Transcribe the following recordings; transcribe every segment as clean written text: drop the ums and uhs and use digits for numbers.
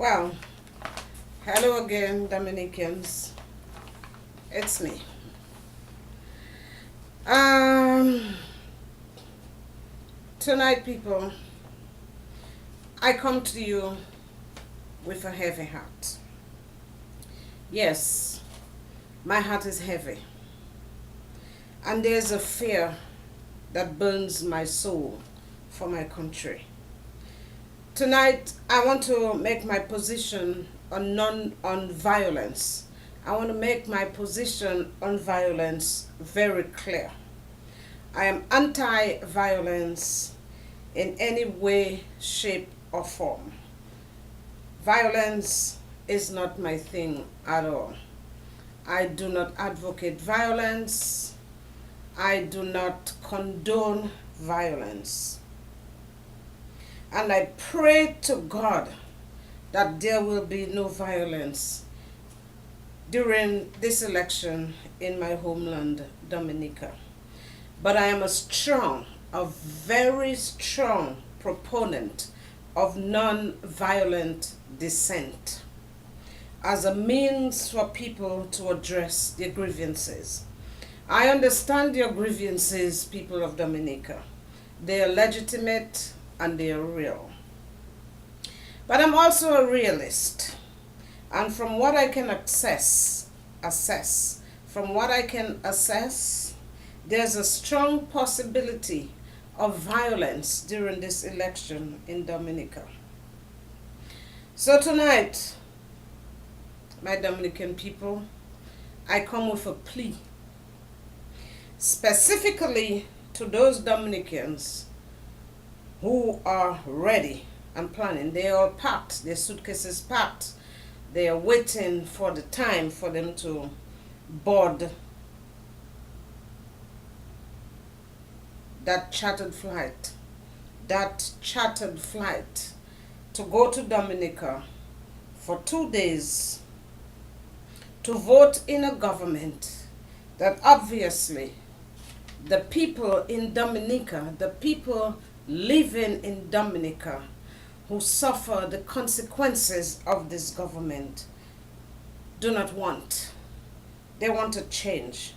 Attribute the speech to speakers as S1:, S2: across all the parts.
S1: Well, hello again, Dominicans. It's me. Um, Tonight, people, I come to you with a heavy heart. Yes, my heart is heavy, and there's a fear that burns my soul for my country. Tonight, I want to make my position on violence. I want to make my position on violence very clear. I am anti-violence in any way, shape, or form. Violence is not my thing at all. I do not advocate violence. I do not condone violence. And I pray to God that there will be no violence during this election in my homeland, Dominica. But I am a very strong proponent of non-violent dissent as a means for people to address their grievances. I understand your grievances, people of Dominica. They are legitimate and they are real. But I'm also a realist. And from what I can assess, there's a strong possibility of violence during this election in Dominica. So tonight, my Dominican people, I come with a plea, specifically to those Dominicans who are ready and planning. They are packed, their suitcases packed. They are waiting for the time for them to board that chartered flight to go to Dominica for 2 days to vote in a government that obviously the people in Dominica, the people living in Dominica who suffer the consequences of this government do not want. They want a change,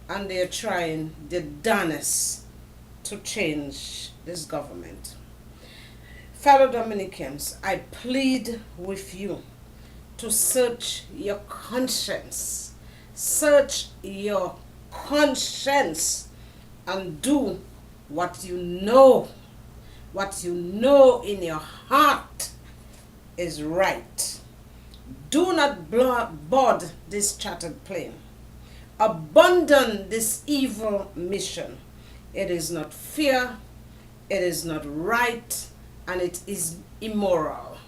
S1: and they are trying their darnest to change this government. Fellow Dominicans, I plead with you to search your conscience. Search your conscience and do what you know in your heart is right. Do not board this chartered plane. Abandon this evil mission. It is not fair, it is not right, and it is immoral.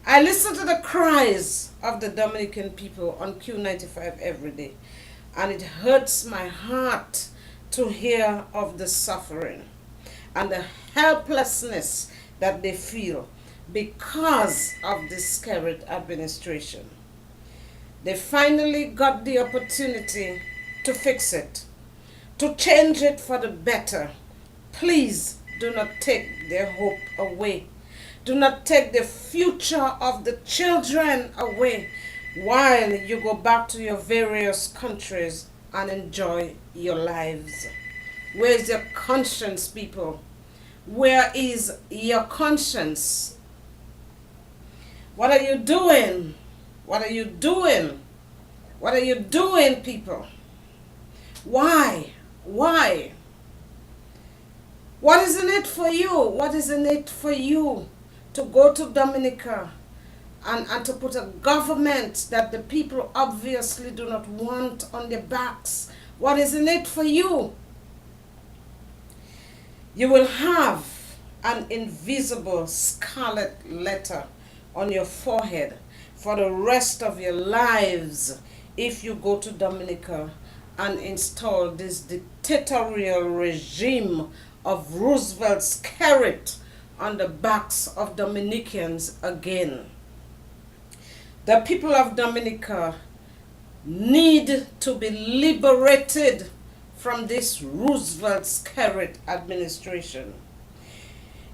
S1: I listen to the cries of the Dominican people on Q95 every day, and it hurts my heart to hear of the suffering and the helplessness that they feel because of this current administration. They finally got the opportunity to fix it, to change it for the better. Please do not take their hope away. Do not take the future of the children away while you go back to your various countries and enjoy your lives. Where is your conscience, people? Where is your conscience? What are you doing? What are you doing? What are you doing, people? Why? Why? What is in it for you? What is in it for you to go to Dominica and to put a government that the people obviously do not want on their backs? What is in it for you? You will have an invisible scarlet letter on your forehead for the rest of your lives if you go to Dominica and install this dictatorial regime of Roosevelt's carrot on the backs of Dominicans again. The people of Dominica need to be liberated from this Roosevelt's carrot administration.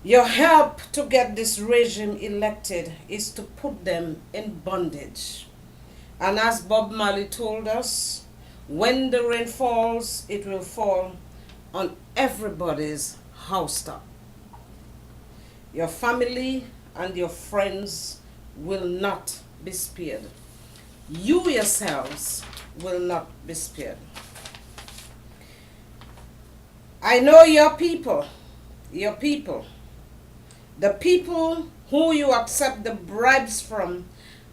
S1: Your help to get this regime elected is to put them in bondage. And as Bob Marley told us, when the rain falls, it will fall on everybody's housetop. Your family and your friends will not be spared. You yourselves will not be spared. I know your people, the people who you accept the bribes from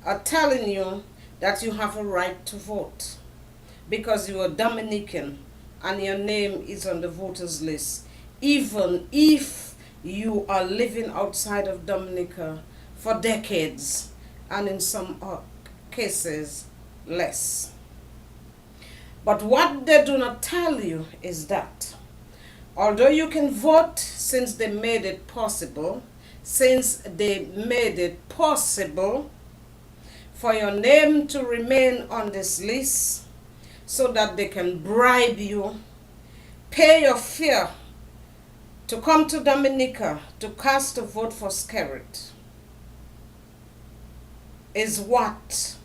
S1: are telling you that you have a right to vote because you are Dominican and your name is on the voters list, even if you are living outside of Dominica for decades and in some cases less. But what they do not tell you is that although you can vote since they made it possible for your name to remain on this list so that they can bribe you, pay your fare to come to Dominica to cast a vote for Skerrit, is what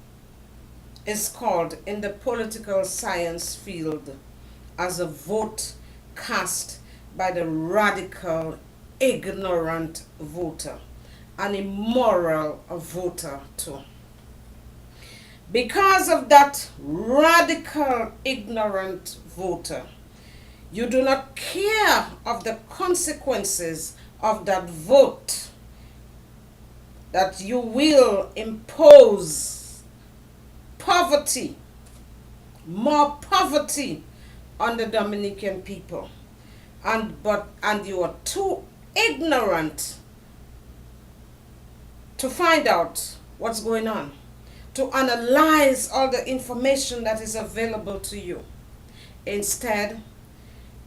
S1: is called in the political science field as a vote cast by the radical, ignorant voter, an immoral voter too. Because of that radical, ignorant voter, you do not care of the consequences of that vote, that you will impose poverty, more poverty on the Dominican people. And you are too ignorant to find out what's going on, to analyze all the information that is available to you. Instead,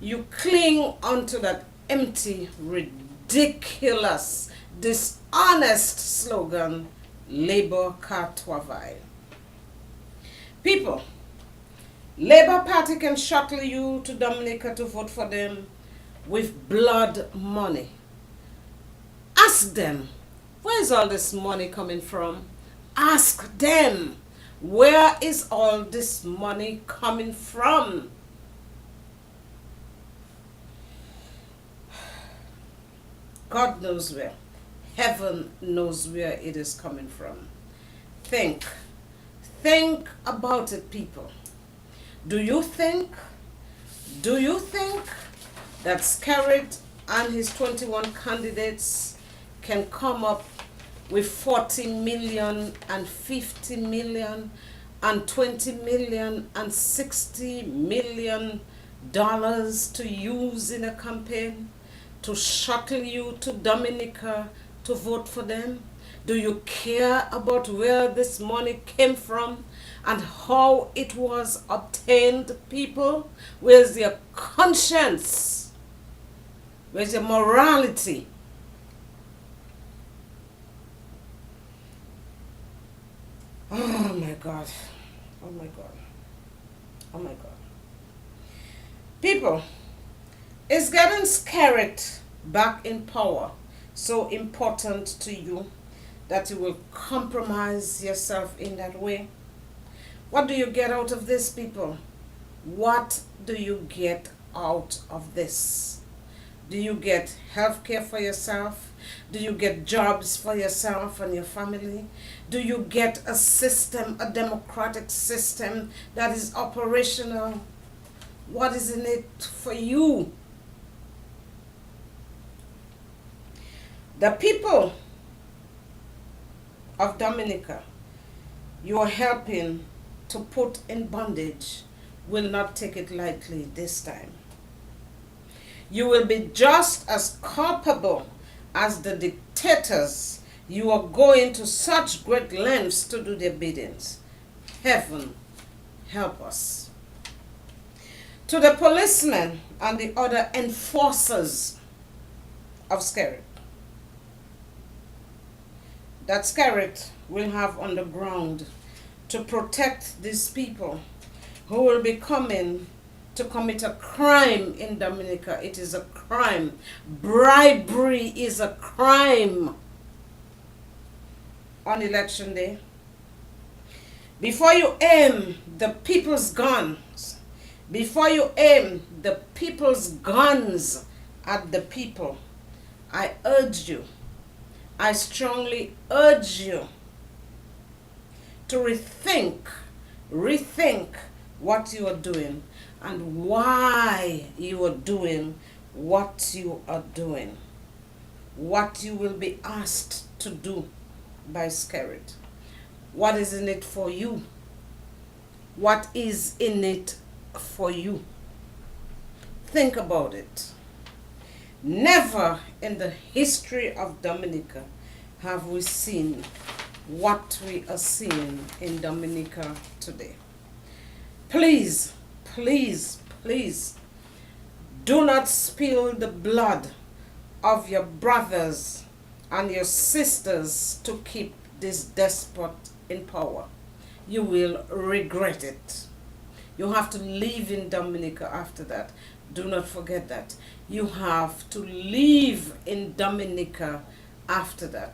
S1: you cling onto that empty, ridiculous, dishonest slogan, Labour ka travail. People, Labour Party can shuttle you to Dominica to vote for them with blood money. Ask them, where's all this money coming from? Ask them, where is all this money coming from? God knows where. Heaven knows where it is coming from. Think about it, people. Do you think that Skerrit and his 21 candidates can come up with 40 million and 50 million and 20 million and 60 million dollars to use in a campaign to shuttle you to Dominica to vote for them? Do you care about where this money came from and how it was obtained, people? Where's your conscience? Where's your morality? Oh my God. Oh my God. Oh my God. People, is getting Skerrit back in power so important to you that you will compromise yourself in that way? What do you get out of this, people? What do you get out of this? Do you get health care for yourself? Do you get jobs for yourself and your family? Do you get a system, a democratic system that is operational? What is in it for you? The people of Dominica you are helping to put in bondage will not take it lightly this time. You will be just as culpable as the dictators you are going to such great lengths to do their biddings. Heaven help us. To the policemen and the other enforcers of Skerrit, that Skerrit will have on the ground to protect these people who will be coming to commit a crime in Dominica. It is a crime. Bribery is a crime on election day. Before you aim the people's guns, before you aim the people's guns at the people, I urge you, I strongly urge you to rethink what you are doing and why you are doing what you are doing, what you will be asked to do by Skerrit. What is in it for you? What is in it for you? Think about it. Never in the history of Dominica have we seen what we are seeing in Dominica today. Please, please, please, do not spill the blood of your brothers and your sisters to keep this despot in power. You will regret it. You have to live in Dominica after that. Do not forget that. You have to live in Dominica after that.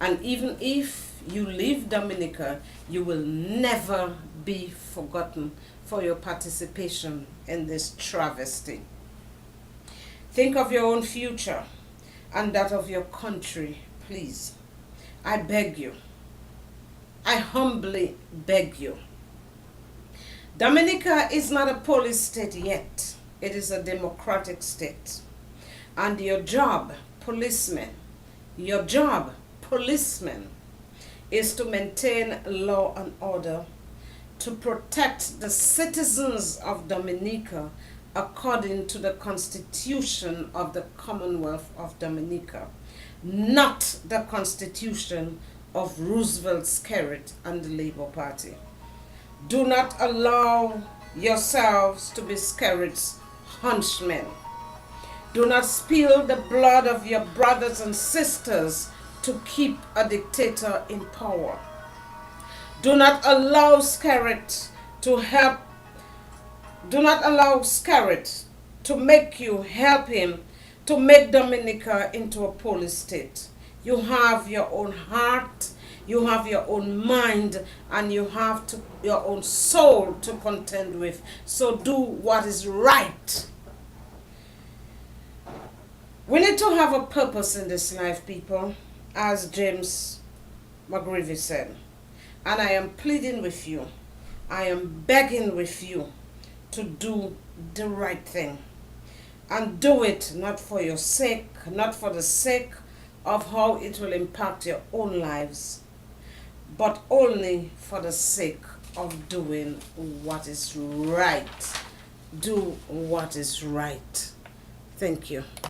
S1: And even if you leave Dominica, you will never be forgotten for your participation in this travesty. Think of your own future and that of your country, please. I beg you. I humbly beg you. Dominica is not a police state yet. It is a democratic state. And your job, policemen, is to maintain law and order, to protect the citizens of Dominica according to the Constitution of the Commonwealth of Dominica, not the Constitution of Roosevelt Skerrit and the Labour Party. Do not allow yourselves to be Skerrit's hunchmen. Do not spill the blood of your brothers and sisters to keep a dictator in power. Do not allow Skerrit to make you help him to make Dominica into a police state. You have your own heart, you have your own mind, and you have your own soul to contend with. So do what is right. We need to have a purpose in this life, people, as James McGreevy said. And I am pleading with you, I am begging with you to do the right thing. And do it not for your sake, not for the sake of how it will impact your own lives, but only for the sake of doing what is right. Do what is right. Thank you.